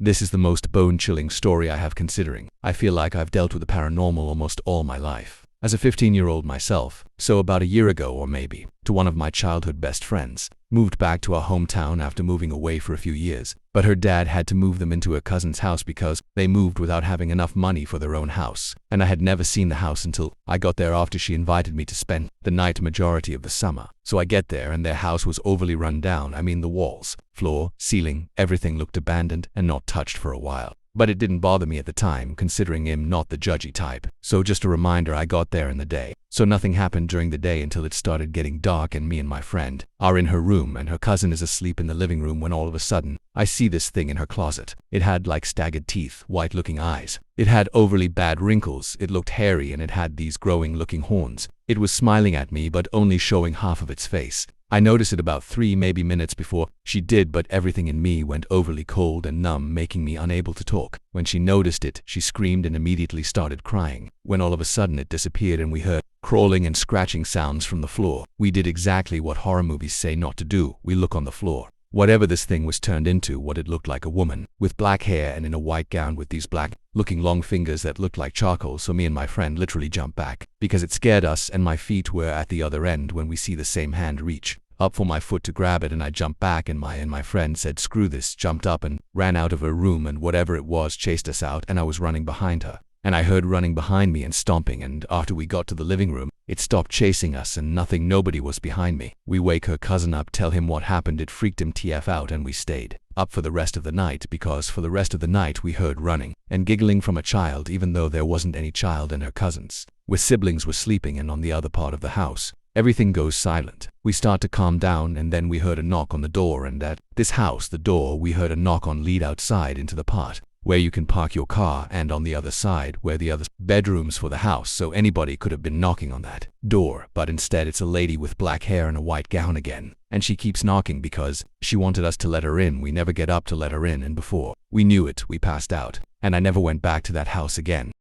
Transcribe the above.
This is the most bone-chilling story I have considering. I feel like I've dealt with the paranormal almost all my life. As a 15-year-old myself, so about a year ago or maybe, to one of my childhood best friends, moved back to our hometown after moving away for a few years, but her dad had to move them into a cousin's house because they moved without having enough money for their own house, and I had never seen the house until I got there after she invited me to spend the night majority of the summer. So I get there and their house was overly run down. I mean the walls, floor, ceiling, everything looked abandoned and not touched for a while. But it didn't bother me at the time, considering I'm not the judgy type. So just a reminder, I got there in the day. So nothing happened during the day until it started getting dark and me and my friend are in her room and her cousin is asleep in the living room when all of a sudden, I see this thing in her closet. It had like staggered teeth, white-looking eyes. It had overly bad wrinkles, it looked hairy and it had these growing-looking horns. It was smiling at me but only showing half of its face. I noticed it about 3 maybe minutes before she did, but everything in me went overly cold and numb, making me unable to talk. When she noticed it, she screamed and immediately started crying. When all of a sudden it disappeared and we heard crawling and scratching sounds from the floor. We did exactly what horror movies say not to do. We look on the floor. Whatever this thing was turned into, what it looked like a woman with black hair and in a white gown with these black-looking long fingers that looked like charcoal. So me and my friend literally jumped back because it scared us, and my feet were at the other end when we see the same hand reach up for my foot to grab it, and I jumped back and my friend said screw this, jumped up and ran out of her room, and whatever it was chased us out, and I was running behind her. And I heard running behind me and stomping, and after we got to the living room, it stopped chasing us and nobody was behind me. We wake her cousin up, tell him what happened. It freaked him TF out and we stayed up for the rest of the night because for the rest of the night we heard running and giggling from a child, even though there wasn't any child, and her cousins with siblings were sleeping and on the other part of the house. Everything goes silent. We start to calm down and then we heard a knock on the door, and at this house, the door we heard a knock on lead outside into the part where you can park your car, and on the other side where the other bedrooms for the house, so anybody could have been knocking on that door, but instead it's a lady with black hair and a white gown again, and she keeps knocking because she wanted us to let her in. We never get up to let her in, and before we knew it, we passed out, and I never went back to that house again.